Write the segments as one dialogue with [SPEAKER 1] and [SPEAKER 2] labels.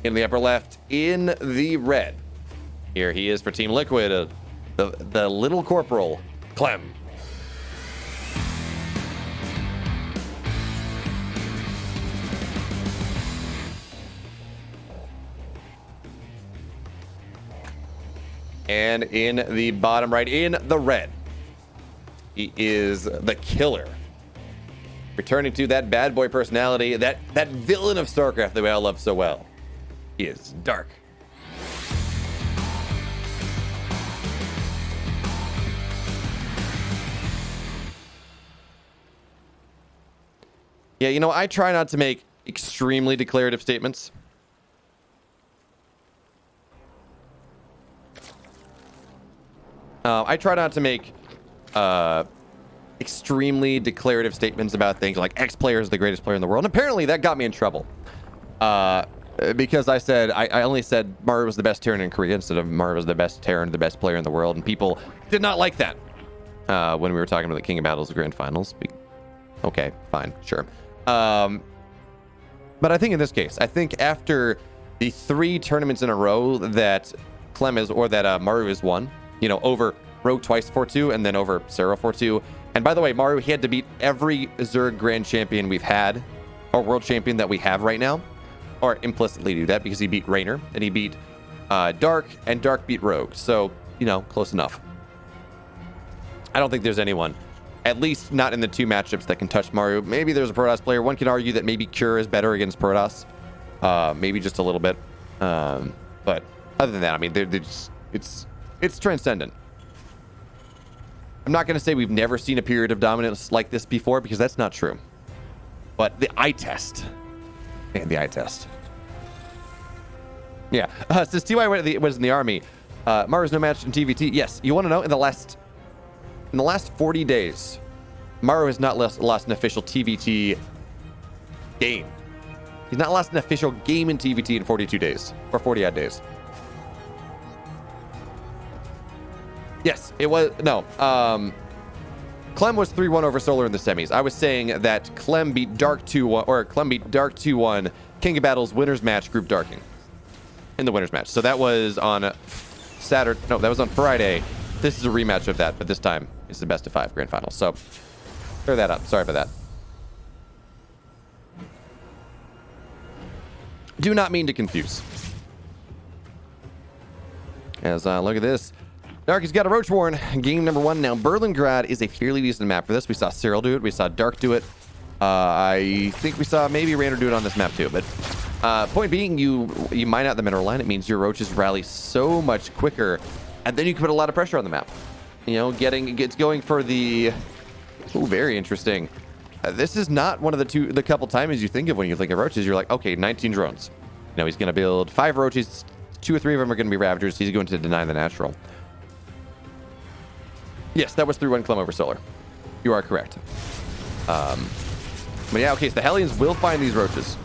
[SPEAKER 1] in the upper left, in the red. Here he is for Team Liquid, the little corporal, Clem. And in the bottom right, in the red, he is the killer. Returning to that bad boy personality, that villain of StarCraft that we all love so well. He is Dark. Yeah, you know, I try not to make extremely declarative statements. I try not to make extremely declarative statements about things like X player is the greatest player in the world. And apparently that got me in trouble. Because I said, I only said Mario was the best Terran in Korea instead of Mario was the best Terran, the best player in the world. And people did not like that when we were talking about the King of Battles Grand Finals. Okay, fine, sure. But I think in this case, I think after the 3 tournaments in a row that Clem is, or that Mario has won, you know, over Rogue twice 4-2 and then over Zero 4-2. And by the way, Mario, he had to beat every Zerg Grand Champion we've had, or World Champion that we have right now, or implicitly do that because he beat Raynor and he beat Dark, and Dark beat Rogue. So, you know, close enough. I don't think there's anyone, at least not in the 2 matchups, that can touch Mario. Maybe there's a Protoss player. One can argue that maybe Cure is better against Protoss. Maybe just a little bit. But other than that, I mean, it's transcendent. I'm not going to say we've never seen a period of dominance like this before, because that's not true. But the eye test. Man, the eye test. Yeah. Since TY was in the army, Mario's no match in TVT. Yes. You want to know? In the last 40 days, Mario has not lost an official TVT game. He's not lost an official game in TVT in 42 days. Or 40 odd days. Yes, it was. No. Clem was 3-1 over Solar in the semis. I was saying that Clem beat Dark 2-1, or Clem beat Dark 2-1, King of Battles winners match, group Darking. In the winners match. So that was on Saturday. No, that was on Friday. This is a rematch of that, but this time it's the best of 5 grand final. So clear that up. Sorry about that. Do not mean to confuse. As look at this. Dark has got a Roach Warren. Game number 1. Now, Berlingrad is a fairly decent map for this. We saw Cyril do it. We saw Dark do it. I think we saw maybe Raynor do it on this map too. But point being, you mine out the mineral line. It means your roaches rally so much quicker. And then you can put a lot of pressure on the map. You know, it's going for the... Ooh, very interesting. This is not one of the couple times you think of when you think of roaches. You're like, okay, 19 drones. You know, he's going to build 5 roaches. 2 or 3 of them are going to be Ravagers. He's going to deny the natural. Yes, that was 3-1 Clem over Solar. You are correct. But yeah, okay, so the Hellions will find these roaches.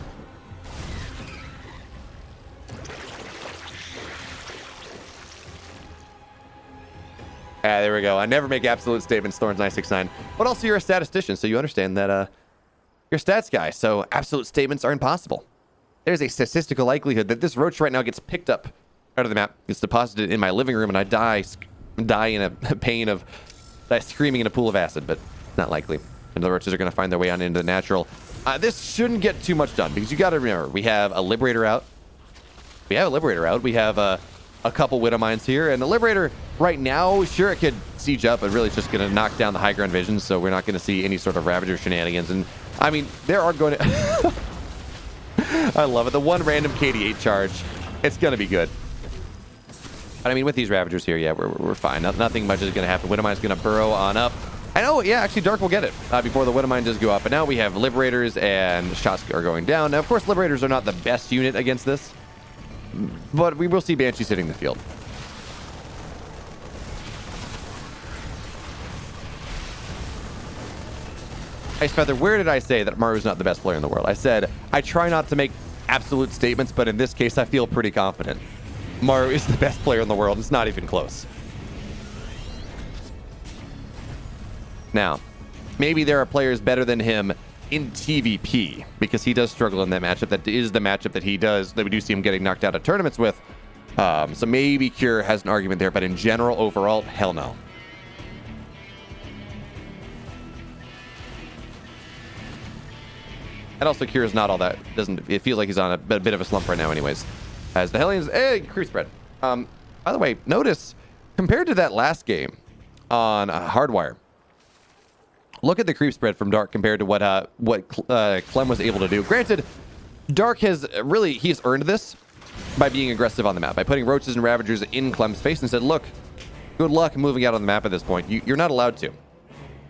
[SPEAKER 1] There we go. I never make absolute statements, Thorns969. But also, you're a statistician, so you understand that you're a stats guy, so absolute statements are impossible. There's a statistical likelihood that this roach right now gets picked up out of the map, gets deposited in my living room, and I die in a pain of screaming in a pool of acid, but not likely. And the roaches are going to find their way on into the natural. This shouldn't get too much done, because you got to remember, we have a Liberator out. We have a couple Widow Mines here, and the Liberator right now, sure, it could siege up, but really it's just going to knock down the high ground vision, so we're not going to see any sort of Ravager shenanigans. And I mean, there are going to... I love it. The one random KD8 charge, it's going to be good. But I mean, with these Ravagers here, yeah, we're fine. Nothing much is going to happen. Widowmine's going to burrow on up. I know, yeah, actually, Dark will get it before the Widowmine does go up. But now we have Liberators, and shots are going down. Now, of course, Liberators are not the best unit against this, but we will see Banshees hitting the field. Ice Feather, where did I say that Mario's not the best player in the world? I said, I try not to make absolute statements, but in this case, I feel pretty confident. Mario is the best player in the world. It's not even close. Now, maybe there are players better than him in TVP, because he does struggle in that matchup. That is the matchup that we do see him getting knocked out of tournaments with. So maybe Cure has an argument there, but in general, overall, hell no. And also, Cure is not all that. It feels like he's on a bit of a slump right now, anyways. As the Hellions, creep spread. By the way, notice compared to that last game on Hardwire, look at the creep spread from Dark compared to what Clem was able to do. Granted, Dark he's earned this by being aggressive on the map, by putting Roaches and Ravagers in Clem's face and said, look, good luck moving out on the map at this point. You're not allowed to.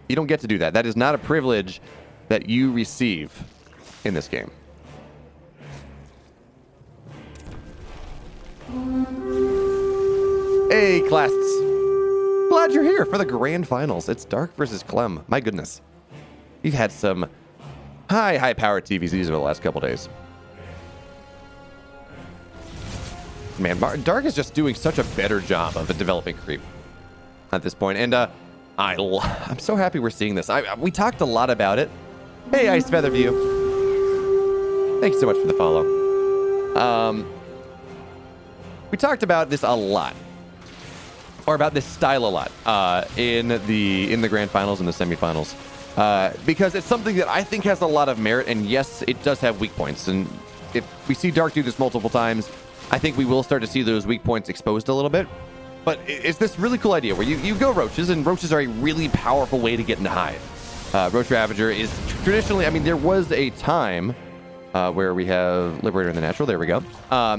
[SPEAKER 1] You don't get to do that. That is not a privilege that you receive in this game. Hey, classes. Glad you're here for the grand finals. It's Dark versus Clem. My goodness. You've had some high power TVZs over the last couple days. Man, Dark is just doing such a better job of a developing creep at this point. And I'm so happy we're seeing this. We talked a lot about it. Hey, Ice Featherview. Thanks so much for the follow. We talked about this a lot, or about this style a lot, in the grand finals and the semifinals, because it's something that I think has a lot of merit. And yes, it does have weak points. And if we see Dark do this multiple times, I think we will start to see those weak points exposed a little bit. But it's this really cool idea where you go Roaches, and Roaches are a really powerful way to get into Hive. Roach Ravager is traditionally, I mean, there was a time where we have Liberator in the Natural. There we go.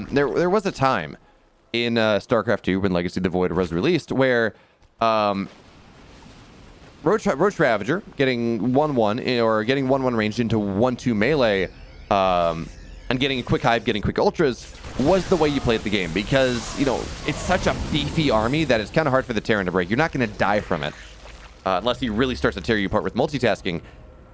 [SPEAKER 1] There was a time in StarCraft 2 when Legacy of the Void was released where Roach Ravager getting 1-1 or getting 1-1 ranged into 1-2 melee and getting a quick Hive, getting quick Ultras was the way you played the game, because, you know, it's such a beefy army that it's kind of hard for the Terran to break. You're not going to die from it unless he really starts to tear you apart with multitasking.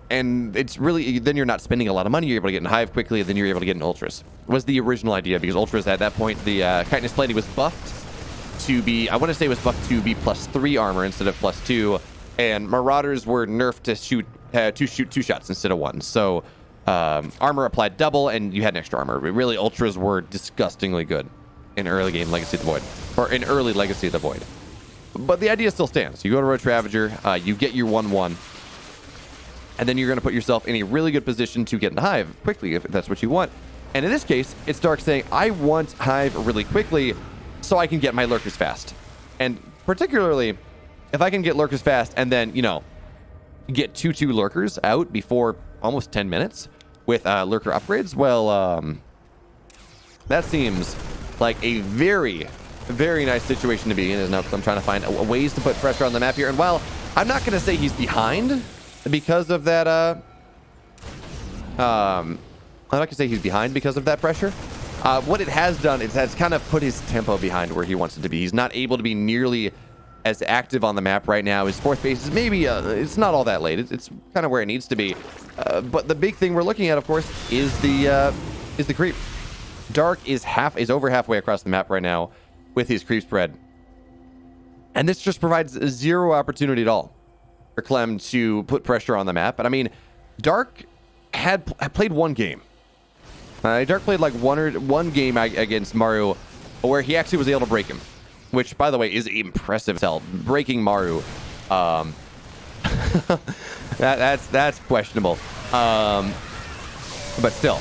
[SPEAKER 1] And it's really, then you're not spending a lot of money. You're able to get in Hive quickly, and then you're able to get in Ultras. Was the original idea, because Ultras at that point, the Chitinous Plating was buffed to be, I want to say it was buffed to be +3 armor instead of +2, and Marauders were nerfed to shoot 2 shots instead of 1. So armor applied double, and you had an extra armor. But really, Ultras were disgustingly good in early game Legacy of the Void, or in early Legacy of the Void. But the idea still stands. You go to Roach Ravager, you get your 1-1, and then you're going to put yourself in a really good position to get in Hive quickly if that's what you want. And in this case, it's Dark saying, I want Hive really quickly so I can get my Lurkers fast. And particularly, if I can get Lurkers fast and then, you know, get 2-2 Lurkers out before almost 10 minutes with Lurker upgrades, well, that seems like a very, very nice situation to be in, isn't it? Because I'm trying to find ways to put pressure on the map here. And while I'm not going to say he's behind because of that, I'm not going to say he's behind because of that pressure. What it has done is has kind of put his tempo behind where he wants it to be. He's not able to be nearly as active on the map right now. His fourth base is maybe, it's not all that late. It's kind of where it needs to be. But the big thing we're looking at, of course, is the creep. Dark is over halfway across the map right now with his creep spread. And this just provides zero opportunity at all for Clem to put pressure on the map. And I mean, Dark had played one game. Dark played like one game against Maru where he actually was able to break him, which, by the way, is impressive. Breaking Maru, that's questionable. But still.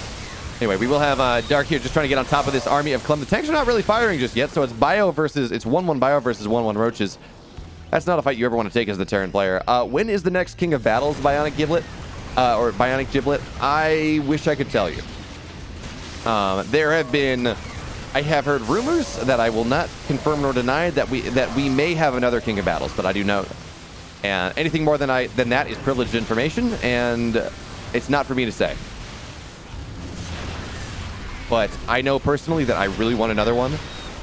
[SPEAKER 1] Anyway, we will have Dark here just trying to get on top of this army of Clem. The tanks are not really firing just yet, so it's 1-1 Bio versus 1-1 Roaches. That's not a fight you ever want to take as the Terran player. When is the next King of Battles, Bionic Giblet? Or Bionic Giblet? I wish I could tell you. I have heard rumors that I will not confirm nor deny that we may have another King of Battles, but I do know. And anything more than that is privileged information, and it's not for me to say. But I know personally that I really want another one.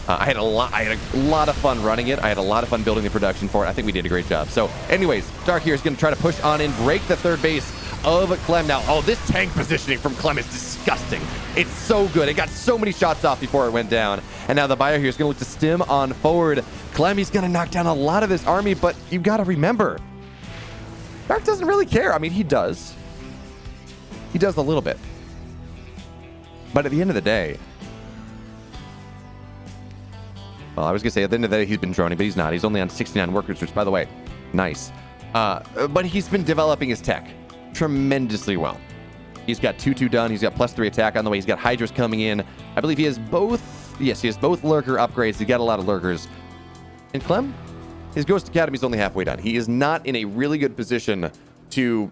[SPEAKER 1] I had a lot of fun running it. I had a lot of fun building the production for it. I think we did a great job. So anyways, Dark here is going to try to push on and break the third base of Clem. Now, this tank positioning from Clem is disgusting. It's so good. It got so many shots off before it went down. And now the Bio here is going to look to stim on forward. Clem, he's going to knock down a lot of this army, but you got to remember, Dark doesn't really care. I mean, he does. He does a little bit. But at the end of the day, well, I was going to say at the end of the day, he's been droning, but he's not. He's only on 69 workers, which, by the way, nice. But he's been developing his tech tremendously well. He's got 2-2 done. He's got +3 attack on the way. He's got Hydras coming in. I believe he has both. Yes, he has both lurker upgrades. He's got a lot of lurkers. And Clem, his Ghost Academy is only halfway done. He is not in a really good position to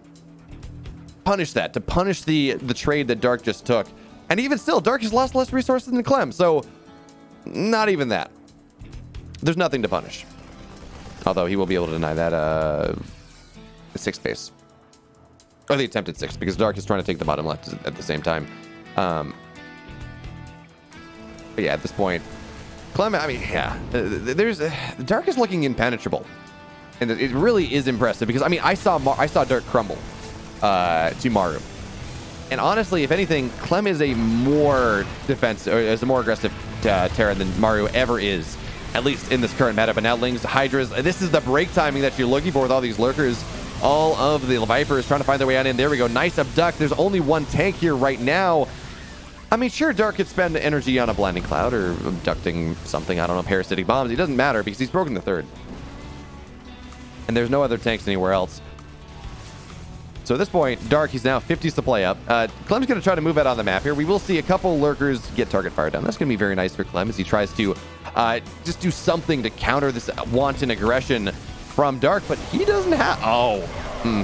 [SPEAKER 1] punish that, to punish the trade that Dark just took. And even still, Dark has lost less resources than Clem, so not even that. There's nothing to punish. Although he will be able to deny that the 6th base. Or the attempted 6th, because Dark is trying to take the bottom left at the same time. But yeah, at this point, Clem, I mean, yeah, Dark is looking impenetrable. And it really is impressive because, I mean, I saw Dark crumble to Maru. And honestly, if anything, Clem is a more defensive, or is a more aggressive Terran than Maru ever is, at least in this current meta. But now Lings, Hydras, this is the break timing that you're looking for with all these lurkers. All of the Vipers trying to find their way out in. There we go. Nice abduct. There's only one tank here right now. I mean, sure, Dark could spend energy on a Blinding Cloud or abducting something. I don't know, parasitic bombs. It doesn't matter because he's broken the 3rd. And there's no other tanks anywhere else. So at this point, Dark, he's now 50 supply up. Clem's going to try to move out on the map here. We will see a couple lurkers get target fire down. That's going to be very nice for Clem as he tries to just do something to counter this wanton aggression from Dark, but he doesn't have...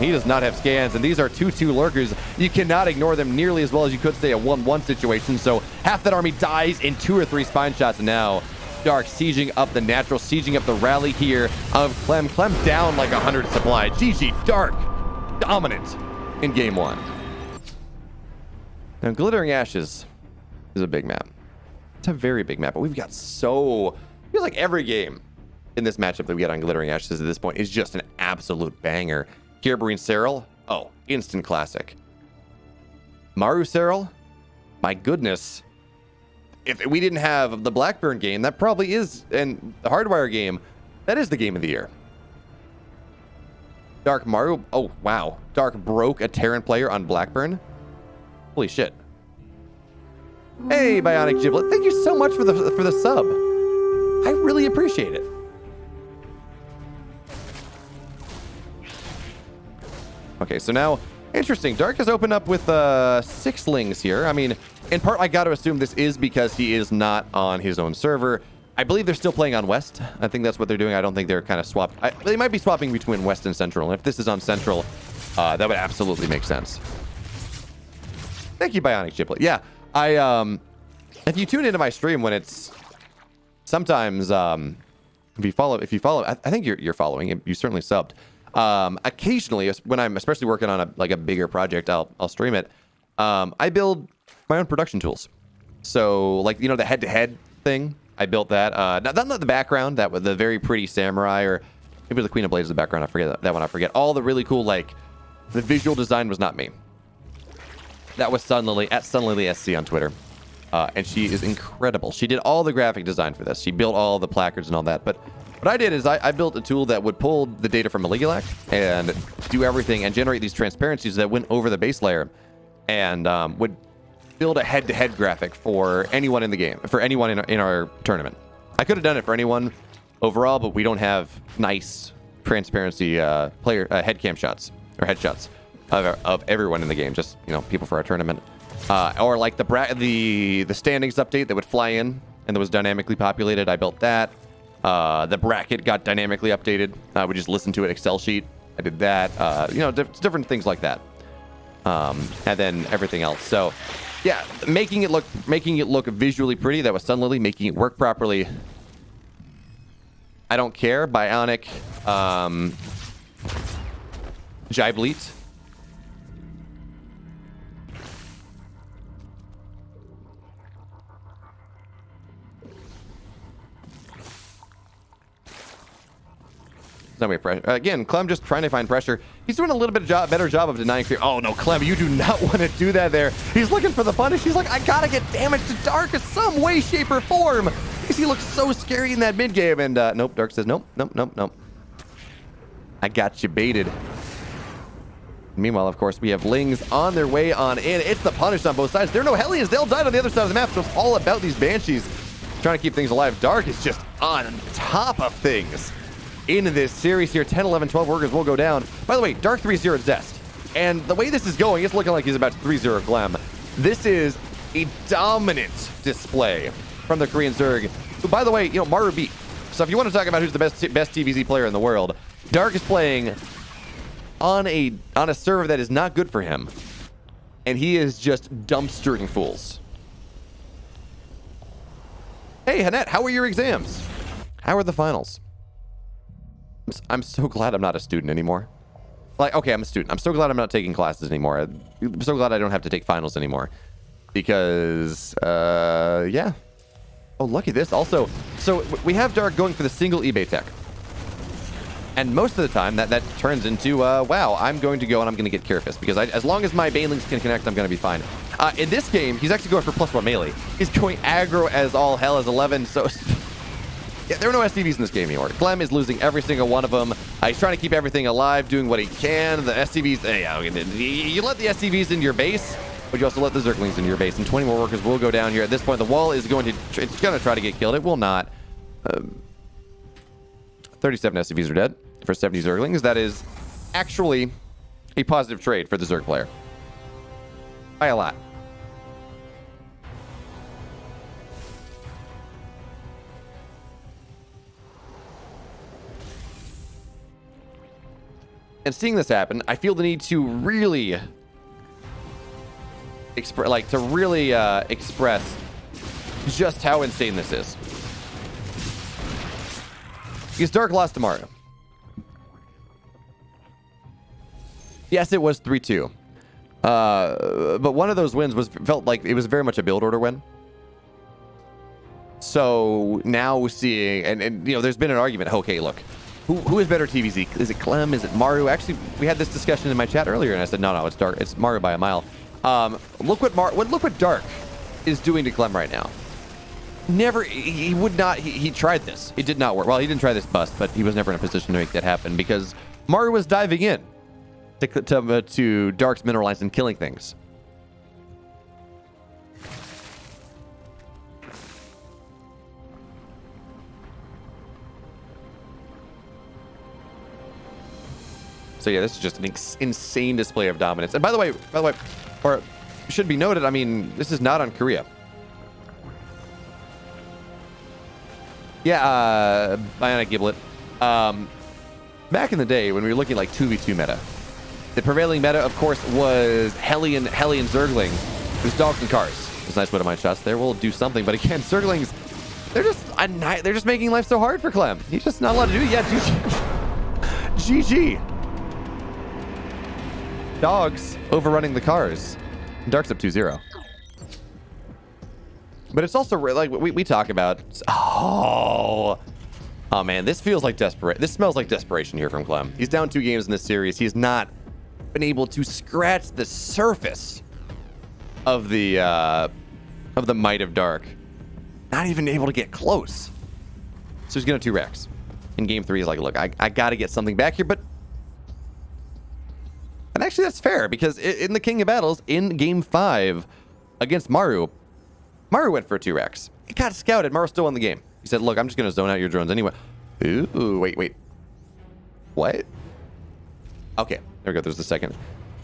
[SPEAKER 1] he does not have scans, and these are 2-2 lurkers. You cannot ignore them nearly as well as you could say a 1-1 situation, so half that army dies in 2 or 3 spine shots, and now Dark sieging up the natural, sieging up the rally here of Clem. Clem down like 100 supply. GG, Dark. Dominant in game 1. Now, Glittering Ashes is a big map. It's a very big map, but we've got I feel like every game in this matchup that we get on Glittering Ashes at this point is just an absolute banger. Kirabarine Serral, instant classic. Maru Serral, my goodness. If we didn't have the Blackburn game, that probably is, and the Hardwire game, that is the game of the year. Dark Maru, oh wow. Dark broke a Terran player on Blackburn. Holy shit. Hey, Bionic Giblet, thank you so much for the sub. I really appreciate it. Okay, so now, interesting. Dark has opened up with 6 Lings here. I mean, in part, I got to assume this is because he is not on his own server. I believe they're still playing on West. I think that's what they're doing. I don't think they're kind of swapped. They might be swapping between West and Central. And if this is on Central, that would absolutely make sense. Thank you, Bionic Giblet. Yeah, if you tune into my stream when it's sometimes, if you follow, I think you're following. You certainly subbed. Occasionally, when I'm especially working on a bigger project, I'll stream it. I build my own production tools. So like, the head-to-head thing, I built that. Not the background, that was the very pretty samurai, or maybe the Queen of Blades is the background. I forget that one. I forget. All the really cool, the visual design was not me. That was Sunlily at SunlilySC on Twitter. And she is incredible. She did all the graphic design for this. She built all the placards and all that. But what I did is I built a tool that would pull the data from Maligulac and do everything and generate these transparencies that went over the base layer and would build a head-to-head graphic for anyone in the game, for anyone in our tournament. I could have done it for anyone overall, but we don't have nice transparency player head cam shots or headshots of everyone in the game, just people for our tournament. Or like the standings update that would fly in and that was dynamically populated. I built that. The bracket got dynamically updated. I would just listen to an Excel sheet. I did that. Different things like that. And then everything else. So yeah, making it look visually pretty. That was Sunlily. Making it work properly. I don't care. Bionic, Jibleet. Again, Clem just trying to find pressure. He's doing a little bit better job of denying fear. Oh no, Clem, you do not want to do that there. He's looking for the punish. He's like, I gotta get damage to Dark in some way, shape, or form. Because he looks so scary in that mid game. And nope, Dark says nope. I got you baited. Meanwhile, of course, we have Lings on their way on in. It's the punish on both sides. There are no Hellions. They'll die on the other side of the map, so it's all about these Banshees trying to keep things alive. Dark is just on top of things in this series here. 10, 11, 12 workers will go down. By the way, Dark 3-0 Zest. And the way this is going, it's looking like he's about to 3-0 Clem. This is a dominant display from the Korean Zerg, who, by the way, you know, Maru beat. So if you want to talk about who's the best TVZ player in the world, Dark is playing on a server that is not good for him, and he is just dumpstering fools. Hey, Hanette, how are your exams? How are the finals? I'm so glad I'm not a student anymore. Like, okay, I'm a student. I'm so glad I'm not taking classes anymore. I'm so glad I don't have to take finals anymore. Because, yeah. Oh, lucky this. Also, so we have Dark going for the single eBay tech. And most of the time, that turns into, wow, I'm going to go and I'm going to get Carapace. Because as long as my Banelings can connect, I'm going to be fine. In this game, he's actually going for +1 melee. He's going aggro as all hell as 11, so... Yeah, there are no SCVs in this game anymore. Clem is losing every single one of them. He's trying to keep everything alive, doing what he can. The SCVs, yeah, you let the SCVs in your base, but you also let the Zerglings in your base. And 20 more workers will go down here. At this point, the wall is going to, it's going to try to get killed. It will not. 37 SCVs are dead for 70 Zerglings. That is actually a positive trade for the Zerg player. By a lot. And seeing this happen, I feel the need to really express just how insane this is. Because Dark lost to Maru. Yes, it was 3-2. But one of those wins felt like it was very much a build order win. So now seeing, and you know, there's been an argument. Okay, look. Who is better TVZ? Is it Clem? Is it Maru? Actually, we had this discussion in my chat earlier, and I said, no, it's Dark. It's Maru by a mile. Look what Dark is doing to Clem right now. Never, he would not. He tried this. It did not work. Well, he didn't try this bust, but he was never in a position to make that happen because Maru was diving in to Dark's mineralized and killing things. So yeah, this is just an insane display of dominance. And by the way, or should be noted, I mean, this is not on Korea. Yeah, Bionic Giblet. Back in the day when we were looking like 2v2 meta, the prevailing meta, of course, was Hellion Zergling. It was dogs and cars. It's a nice way to mind shots there. We'll do something, but again, Zerglings, they're just making life so hard for Clem. He's just not allowed to do it yet. GG. Dogs overrunning the cars. Dark's up 2-0. But it's also like we talk about. Oh man, this feels like desperate. This smells like desperation here from Clem. He's down 2 games in this series. He's not been able to scratch the surface of the might of Dark. Not even able to get close. So he's gonna 2 Rex. In game 3, he's like, look, I got to get something back here, but. And actually, that's fair, because in the King of Battles, in Game 5, against Maru went for a 2 Rex. He got scouted. Maru still won the game. He said, look, I'm just going to zone out your drones anyway. Ooh, wait. What? Okay, there we go. There's the second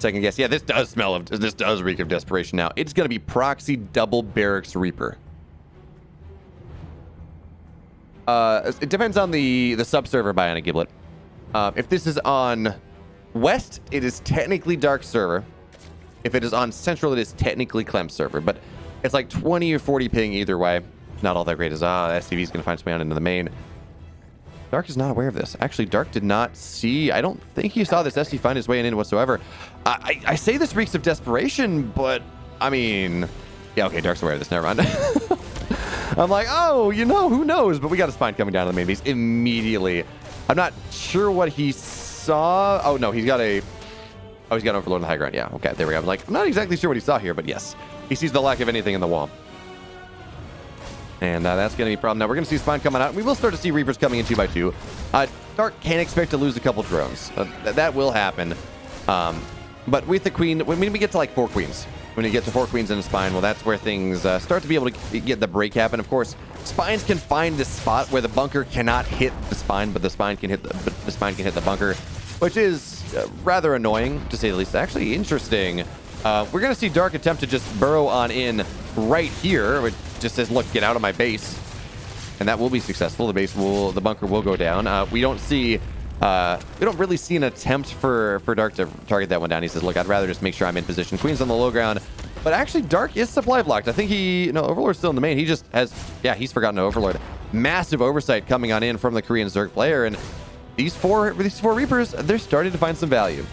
[SPEAKER 1] guess. Yeah, this does reek of desperation now. It's going to be Proxy Double Barracks Reaper. It depends on the subserver Bionic Giblet. If this is on West, it is technically Dark server. If it is on Central, it is technically Clem server. But it's like 20 or 40 ping either way. Not all that great as SCV is going to find its way on into the main. Dark is not aware of this. Actually, Dark did not see. I don't think he saw this SC find his way in whatsoever. I say this reeks of desperation, but I mean, yeah, okay, Dark's aware of this. Never mind. I'm like, oh, you know, who knows? But we got a spine coming down to the main base immediately. I'm not sure what he saw. Oh no, he's got Overlord on the high ground. Yeah, okay, there we go. I'm not exactly sure what he saw here, but yes, he sees the lack of anything in the wall, and that's going to be a problem. Now we're going to see Spine coming out. We will start to see Reapers coming in 2x2. Dark can expect to lose a couple drones. That will happen. But with the queen, when we get to like 4 queens, when you get to 4 queens and a spine, well, that's where things start to be able to get the break happen. Of course, spines can find this spot where the bunker cannot hit the spine, but the spine can hit the bunker, which is rather annoying to say the least. Actually, interesting. We're gonna see Dark attempt to just burrow on in right here, which just says, "Look, get out of my base," and that will be successful. The bunker will go down. We don't really see an attempt for Dark to target that one down. He says, "Look, I'd rather just make sure I'm in position." Queen's on the low ground, but actually Dark is supply blocked. I think Overlord's still in the main. He just has, he's forgotten to Overlord. Massive oversight coming on in from the Korean Zerg player, and these four Reapers, they're starting to find some value.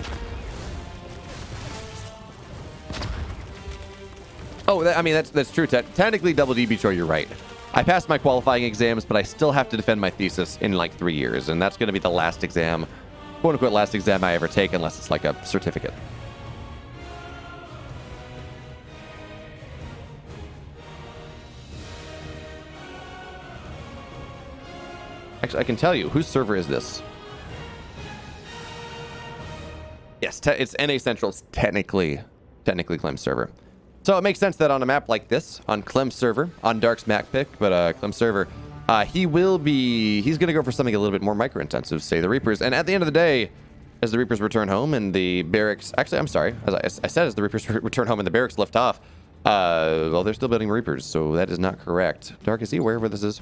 [SPEAKER 1] Oh, that's true. Technically, Double DB Choi, you're right. I passed my qualifying exams, but I still have to defend my thesis in like 3 years, and that's going to be the last exam, quote unquote, last exam I ever take, unless it's like a certificate. Actually, I can tell you, whose server is this? Yes, it's NA Central. It's technically Clem's server. So it makes sense that on a map like this, on Clem's server, on Dark's map pick, but Clem's server, he's going to go for something a little bit more micro-intensive, say the Reapers. And at the end of the day, as the Reapers return home and the barracks, actually, I'm sorry, as I said, as the Reapers return home and the barracks lift off, well, they're still building Reapers, so that is not correct. Dark, is he aware where this is?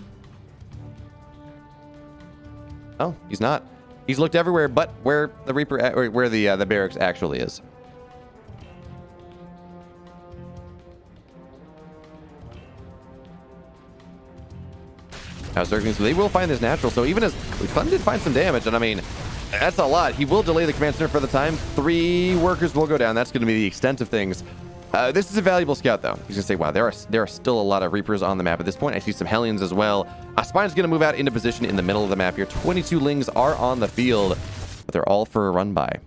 [SPEAKER 1] Oh, he's not. He's looked everywhere but where the where the barracks actually is. Now, they will find this natural, so even as Clem did find some damage, and I mean, that's a lot. He will delay the command center for the time. 3 workers will go down. That's going to be the extent of things. This is a valuable scout, though. He's going to say, wow, there are still a lot of Reapers on the map at this point. I see some Hellions as well. Spine's going to move out into position in the middle of the map here. 22 Lings are on the field, but they're all for a run by.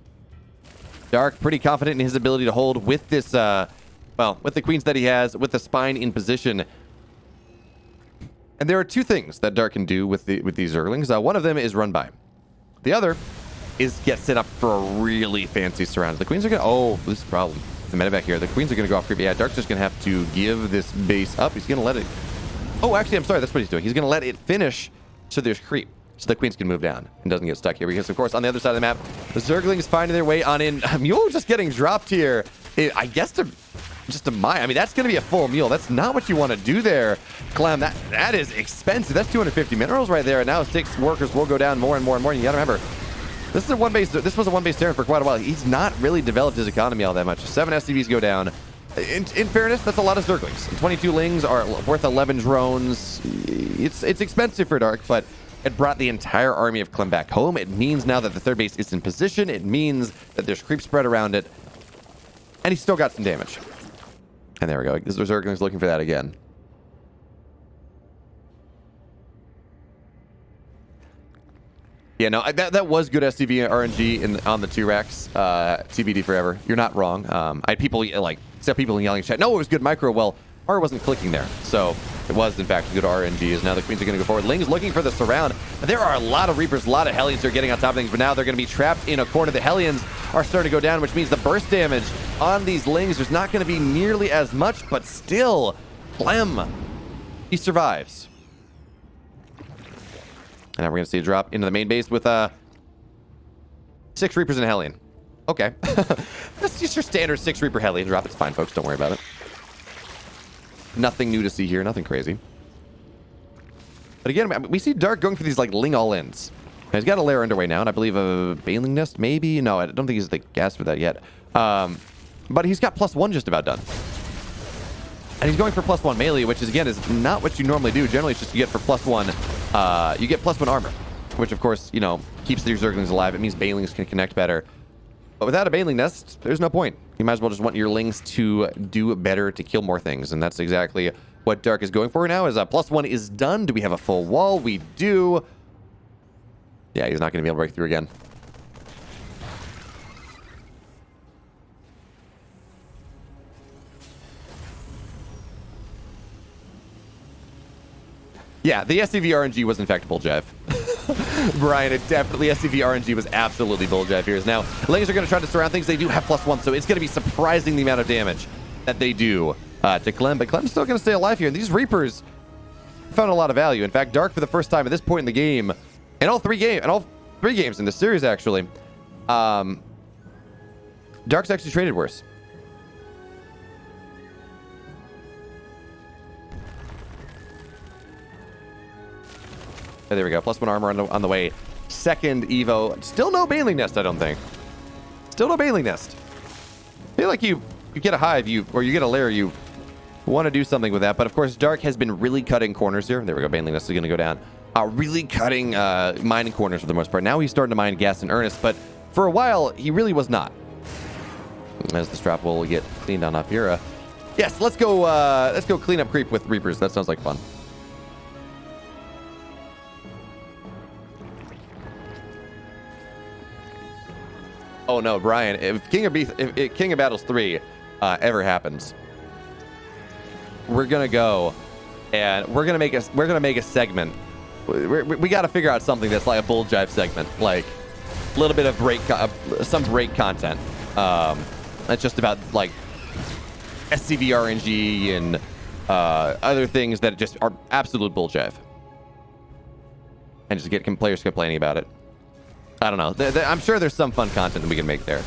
[SPEAKER 1] Dark, pretty confident in his ability to hold with this, with the queens that he has, with the Spine in position. And there are 2 things that Dark can do with these Zerglings. One of them is run by. The other is get set up for a really fancy surround. The queens are going to... Oh, this is a problem. The medevac here. The queens are going to go off creep. Yeah, Dark's just going to have to give this base up. He's going to let it... Oh, actually, I'm sorry. That's what he's doing. He's going to let it finish so there's creep. So the queens can move down and doesn't get stuck here. Because, of course, on the other side of the map, the Zerglings finding their way on in. Mule just getting dropped here. I guess just a mine. I mean, that's going to be a full meal. That's not what you want to do there, Clem. That is expensive. That's 250 minerals right there. And now 6 workers will go down more and more and more. And you got to remember, this was a one-base Terran for quite a while. He's not really developed his economy all that much. 7 SCVs go down. In fairness, that's a lot of Zerglings. 22 Lings are worth 11 drones. It's expensive for Dark, but it brought the entire army of Clem back home. It means now that the 3rd base is in position. It means that there's creep spread around it. And he's still got some damage. And there we go. This Zergling's looking for that again. Yeah, no, that was good SCV RNG on the 2 racks. TBD forever. You're not wrong. I had people yelling in chat. No, it was good micro. Well, R wasn't clicking there, so it was in fact good RNG. As now the queens are going to go forward. Ling's looking for the surround. There are a lot of Reapers, a lot of Hellions. They're getting on top of things, but now they're going to be trapped in a corner. The Hellions are starting to go down, which means the burst damage on these Lings there's not going to be nearly as much, but still, Clem, he survives. And now we're going to see a drop into the main base with 6 Reapers and a Hellion. Okay. That's just your standard 6 Reaper Hellion drop. It's fine, folks. Don't worry about it. Nothing new to see here. Nothing crazy. But again, we see Dark going for these like Ling all-ins. He's got a lair underway now, and I believe a Baneling Nest, maybe? No, I don't think he's like gassed for that yet. But he's got +1 just about done. And he's going for +1 melee, which is, again, is not what you normally do. Generally, it's just you get for +1, you get +1 armor, which, of course, keeps your Zerglings alive. It means Banelings can connect better. But without a Baneling Nest, there's no point. You might as well just want your Lings to do better, to kill more things. And that's exactly what Dark is going for now, is +1 is done. Do we have a full wall? We do. Yeah, he's not going to be able to break through again. Yeah, the SCV RNG was in fact a bull jive. Brian, it definitely, SCV RNG was absolutely bulljive here. Now, Lings are going to try to surround things. They do have +1, so it's going to be surprising the amount of damage that they do to Clem. But Clem's still going to stay alive here. And these Reapers found a lot of value. In fact, Dark, for the first time at this point in the game, and all three games in the series, actually, Dark's actually traded worse. Oh, there we go. +1 armor on the way. Second Evo. Still no Baneling Nest, I don't think. Still no Baneling Nest. I feel like you get a hive, or you get a lair, you want to do something with that. But of course, Dark has been really cutting corners here. There we go. Baneling Nest is going to go down. Really cutting mining corners for the most part. Now he's starting to mine gas in earnest, but for a while, he really was not. As the strap will get cleaned on up here. Yes, let's go clean up creep with Reapers. That sounds like fun. Oh no, Brian! If King of Battles 3 ever happens, we're gonna go and we're gonna make a segment. We got to figure out something that's like a bull jive segment, like a little bit of some break content. That's just about like SCV RNG and other things that just are absolute bull jive, and just get players complaining about it. I don't know. I'm sure there's some fun content that we can make there.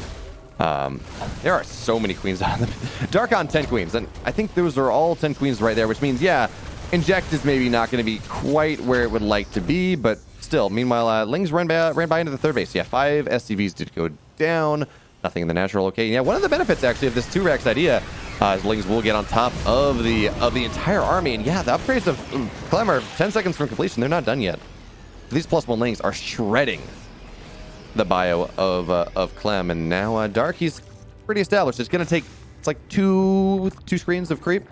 [SPEAKER 1] There are so many queens on them. Dark on 10 queens, and I think those are all 10 queens right there, which means, yeah, Inject is maybe not going to be quite where it would like to be, but still. Meanwhile, Lings ran by into the third base. Yeah, 5 SCVs did go down. Nothing in the natural. Okay, yeah, one of the benefits, actually, of this 2-Rax idea is Lings will get on top of the entire army, and yeah, the upgrades of Clem are 10 seconds from completion. They're not done yet. These +1 Lings are shredding the bio of Clem, and now Dark, he's pretty established. It's like two screens of creep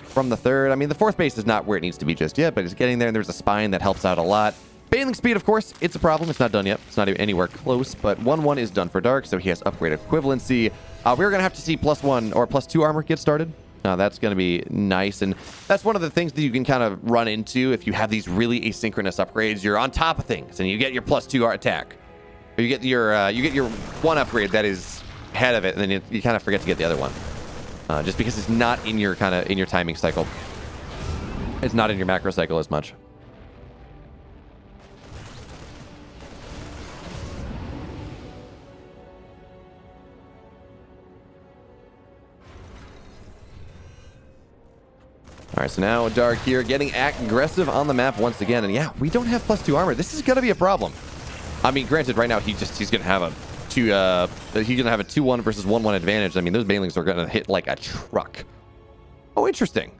[SPEAKER 1] from the third. I mean, the fourth base is not where it needs to be just yet, but it's getting there, and there's a spine that helps out a lot. Baneling speed, of course, it's a problem. It's not done yet. It's not even anywhere close, but 1-1 is done for Dark, so he has upgrade equivalency. We're going to have to see +1 or +2 armor get started. That's going to be nice, and that's one of the things that you can kind of run into if you have these really asynchronous upgrades. You're on top of things, and you get your +2 attack. Or you get your one upgrade that is ahead of it, and then you kind of forget to get the other one, just because it's not in your timing cycle. It's not in your macro cycle as much. All right, so now Dark here getting aggressive on the map once again, and yeah, we don't have +2 armor. This is gonna be a problem. I mean, granted, right now he's gonna have a 2-1 versus 1-1 advantage. I mean, those Banelings are gonna hit like a truck. Oh, interesting.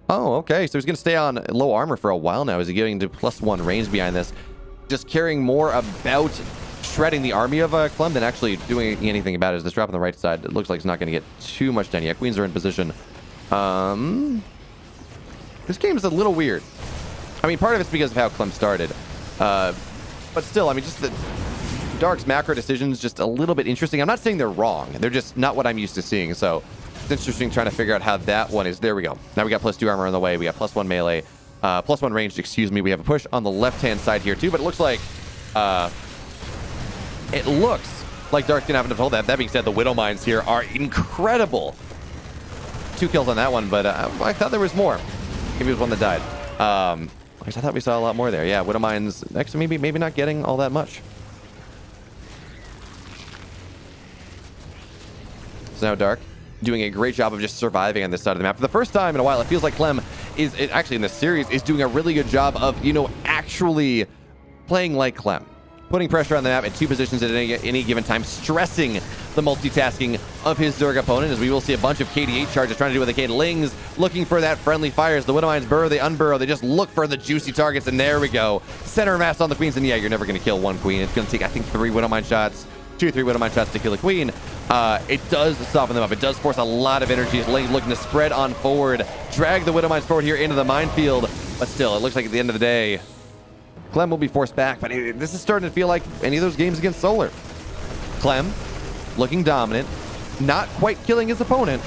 [SPEAKER 1] Oh, okay. So he's gonna stay on low armor for a while now. Is he getting to +1 range behind this? Just caring more about shredding the army of Clem than actually doing anything about it. As this drop on the right side, it looks like it's not gonna get too much done yet. Queens are in position. This game is a little weird. I mean, part of it's because of how Clem started. But still, I mean, just the Dark's macro decisions just a little bit interesting. I'm not saying they're wrong. They're just not what I'm used to seeing. So it's interesting trying to figure out how that one is. There we go. Now we got +2 armor on the way. We got +1 melee, +1 ranged, excuse me. We have a push on the left-hand side here too, but it looks like Dark's gonna have enough to hold that. That being said, the Widow Mines here are incredible. 2 kills on that one, but I thought there was more. Maybe it was one that died. I thought we saw a lot more there. Yeah, Widow Mines next to maybe not getting all that much. So now Dark doing a great job of just surviving on this side of the map. For the first time in a while, it feels like Clem is actually in this series is doing a really good job of, actually playing like Clem. Putting pressure on the map at 2 positions at any given time, stressing the multitasking of his Zerg opponent, as we will see a bunch of KD8 charges trying to do what they can. Lings looking for that friendly fires. The Widow Mines burrow, they unburrow, they just look for the juicy targets, and there we go. Center mass on the queens, and yeah, you're never going to kill one queen. It's going to take, I think, 3 Widow Mine shots, 2-3 Widow Mine shots to kill a queen. It does soften them up. It does force a lot of energy. It's looking to spread on forward, drag the Widow Mines forward here into the minefield, but still, it looks like at the end of the day, Clem will be forced back, but this is starting to feel like any of those games against Solar. Clem looking dominant, not quite killing his opponent,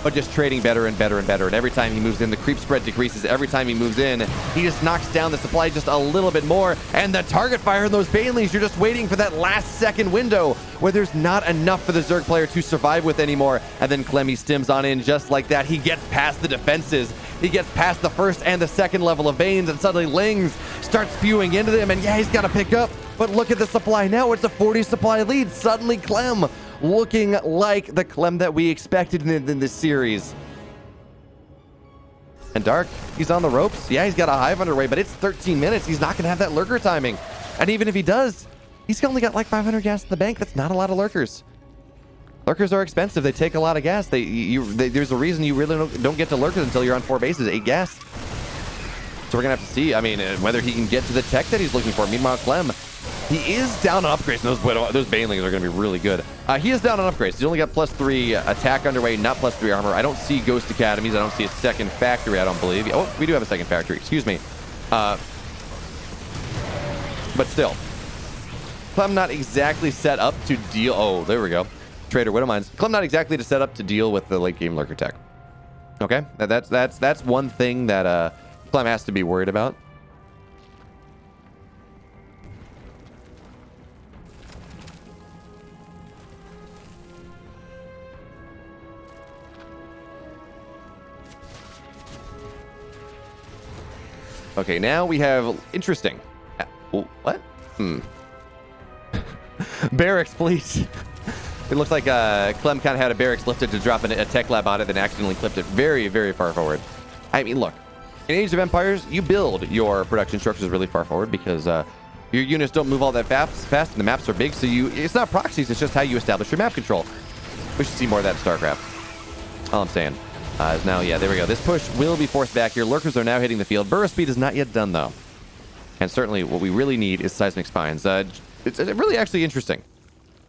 [SPEAKER 1] but just trading better and better and better. And every time he moves in, the creep spread decreases. Every time he moves in, he just knocks down the supply just a little bit more. And the target fire in those Banelings, you're just waiting for that last second window where there's not enough for the Zerg player to survive with anymore. And then Clem, he stims on in just like that. He gets past the defenses. He gets past the first and the second level of Banes, and suddenly Lings start spewing into them. And yeah, he's got to pick up. But look at the supply now. It's a 40 supply lead. Suddenly Clem looking like the Clem that we expected in this series. And Dark, he's on the ropes. Yeah, he's got a hive underway, but it's 13 minutes. He's not going to have that lurker timing. And even if he does, he's only got like 500 gas in the bank. That's not a lot of lurkers. Lurkers are expensive. They take a lot of gas. There's a reason you really don't get to lurkers until you're on 4 bases, 8 gas. So we're going to have to see, I mean, whether he can get to the tech that he's looking for. Meanwhile, Clem, he is down on upgrades. Those Banelings are going to be really good. He is down on upgrades. He's only got +3 attack underway, not +3 armor. I don't see Ghost Academies. I don't see a second factory, I don't believe. Oh, we do have a second factory. Excuse me. But still. Clem not exactly set up to deal... Oh, there we go. Trader Widowmines. Clem not exactly to set up to deal with the late game lurker tech. Okay? That's one thing that Clem has to be worried about. Okay, now we have interesting. What? Barracks, please. It looks like Clem kind of had a barracks lifted to drop a tech lab on it, then accidentally clipped it very, very far forward. I mean, look, in Age of Empires, you build your production structures really far forward because your units don't move all that fast, and the maps are big, so it's not proxies, it's just how you establish your map control. We should see more of that in StarCraft. All I'm saying. Is now, yeah, there we go. This push will be forced back here. Lurkers are now hitting the field. Burrow speed is not yet done, though. And certainly what we really need is seismic spines. It's really actually interesting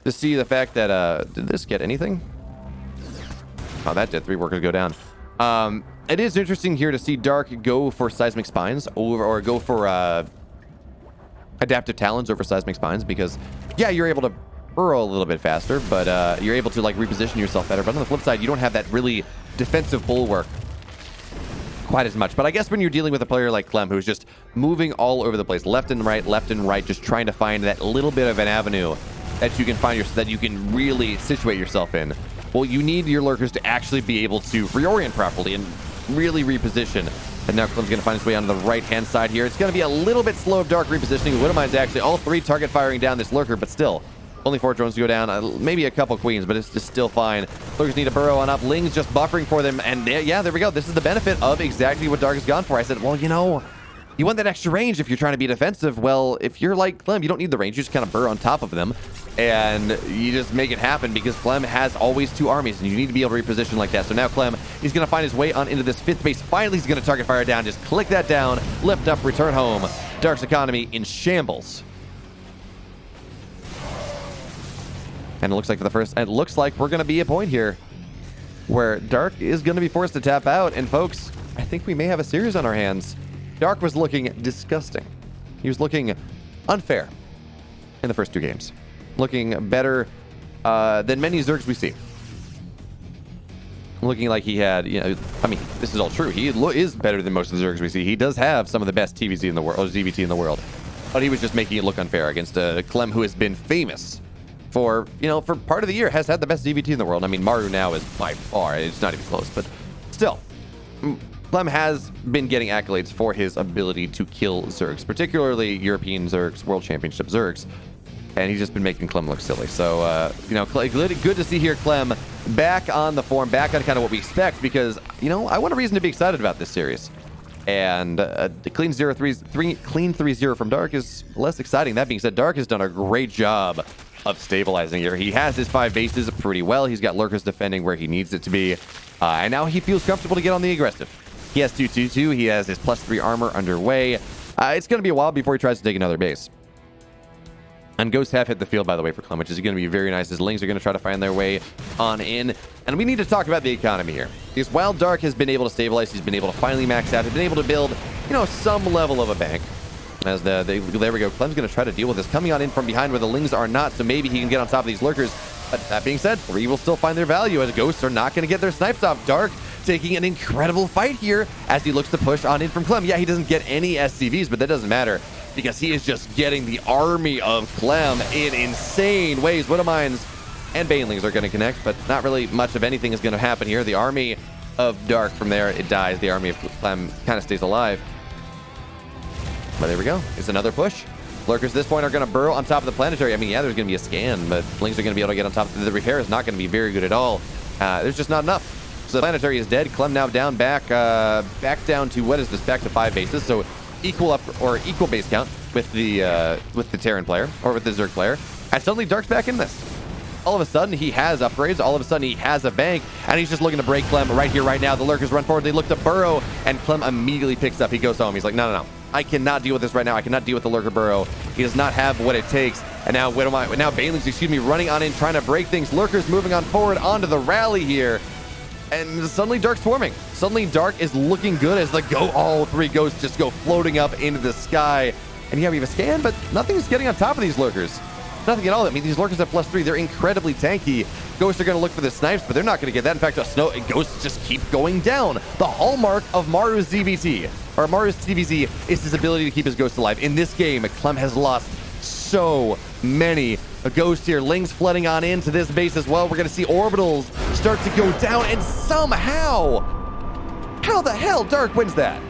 [SPEAKER 1] to see the fact that, did this get anything? Oh, that did. 3 workers go down. It is interesting here to see Dark go for seismic spines or go for adaptive talons over seismic spines because, yeah, you're able to burrow a little bit faster, but you're able to like reposition yourself better. But on the flip side, you don't have that really defensive bulwark quite as much. But I guess when you're dealing with a player like Clem, who's just moving all over the place, left and right, just trying to find that little bit of an avenue that you can find that you can really situate yourself in. Well, you need your lurkers to actually be able to reorient properly and really reposition. And now Clem's going to find his way onto the right-hand side here. It's going to be a little bit slow of Dark repositioning. Widowmine's actually all 3 target firing down this lurker, but still. Only 4 drones to go down, maybe a couple queens, but it's just still fine. Lurkers need to burrow on up. Ling's just buffering for them, and yeah, there we go. This is the benefit of exactly what Dark has gone for. I said, well, you know, you want that extra range if you're trying to be defensive. Well, if you're like Clem, you don't need the range. You just kind of burrow on top of them, and you just make it happen because Clem has always 2 armies, and you need to be able to reposition like that. So now Clem, he's going to find his way on into this 5th base. Finally, he's going to target fire down. Just click that down, lift up, return home. Dark's economy in shambles. And it looks like we're going to be a point here where Dark is going to be forced to tap out. And folks, I think we may have a series on our hands. Dark was looking disgusting. He was looking unfair in the first 2 games. Looking better than many Zergs we see. Looking like he had, you know, I mean, this is all true. He is better than most of the Zergs we see. He does have some of the best TVZ in the world, or ZVT in the world. But he was just making it look unfair against Clem, who has been famous for, you know, for part of the year, has had the best ZVT in the world. I mean, Maru now is by far, it's not even close, but still, Clem has been getting accolades for his ability to kill Zergs, particularly European Zergs, World Championship Zergs, and he's just been making Clem look silly. So, you know, good to see here Clem back on the form, back on kind of what we expect, because, you know, I want a reason to be excited about this series. And the clean 3-0 from Dark is less exciting. That being said, Dark has done a great job of stabilizing here. He has his 5 bases pretty well. He's got lurkers defending where he needs it to be. And now he feels comfortable to get on the aggressive. He has 2-2-2. He has his +3 armor underway. It's going to be a while before he tries to take another base. And Ghosts have hit the field, by the way, for Clem, which is going to be very nice. His Lings are going to try to find their way on in. And we need to talk about the economy here. Because while Dark has been able to stabilize, he's been able to finally max out, he's been able to build, you know, some level of a bank. As there we go. Clem's going to try to deal with this. Coming on in from behind where the Lings are not, so maybe he can get on top of these lurkers. But that being said, 3 will still find their value as Ghosts are not going to get their snipes off. Dark taking an incredible fight here as he looks to push on in from Clem. Yeah, he doesn't get any SCVs, but that doesn't matter because he is just getting the army of Clem in insane ways. Widowmines and Banelings are going to connect, but not really much of anything is going to happen here. The army of Dark from there, it dies. The army of Clem kind of stays alive. But there we go. It's another push. Lurkers at this point are going to burrow on top of the planetary. I mean, yeah, there's going to be a scan, but Lings are going to be able to get on top. The repair is not going to be very good at all. There's just not enough. So the planetary is dead. Clem now down back down to, what is this? Back to 5 bases. So equal base count with the Terran player or with the Zerg player. And suddenly Dark's back in this. All of a sudden, he has upgrades. All of a sudden, he has a bank, and he's just looking to break Clem right here, right now. The Lurkers run forward. They look to burrow, and Clem immediately picks up. He goes home. He's like, no. I cannot deal with this right now. I cannot deal with the Lurker burrow. He does not have what it takes. And now Banelings, running on in, trying to break things. Lurkers moving on forward onto the rally here. And suddenly Dark's swarming. Suddenly Dark is looking good as all 3 Ghosts just go floating up into the sky. And yeah, we have a scan, but nothing's getting on top of these Lurkers. Nothing at all. I mean, these Lurkers have +3. They're incredibly tanky. Ghosts are going to look for the snipes, but they're not going to get that. In fact, Ghosts just keep going down. The hallmark of Maru's ZVT, or Maru's TVZ, is his ability to keep his Ghosts alive. In this game, Clem has lost so many Ghosts here. Lings flooding on into this base as well. We're going to see orbitals start to go down, and somehow, how the hell Dark wins that?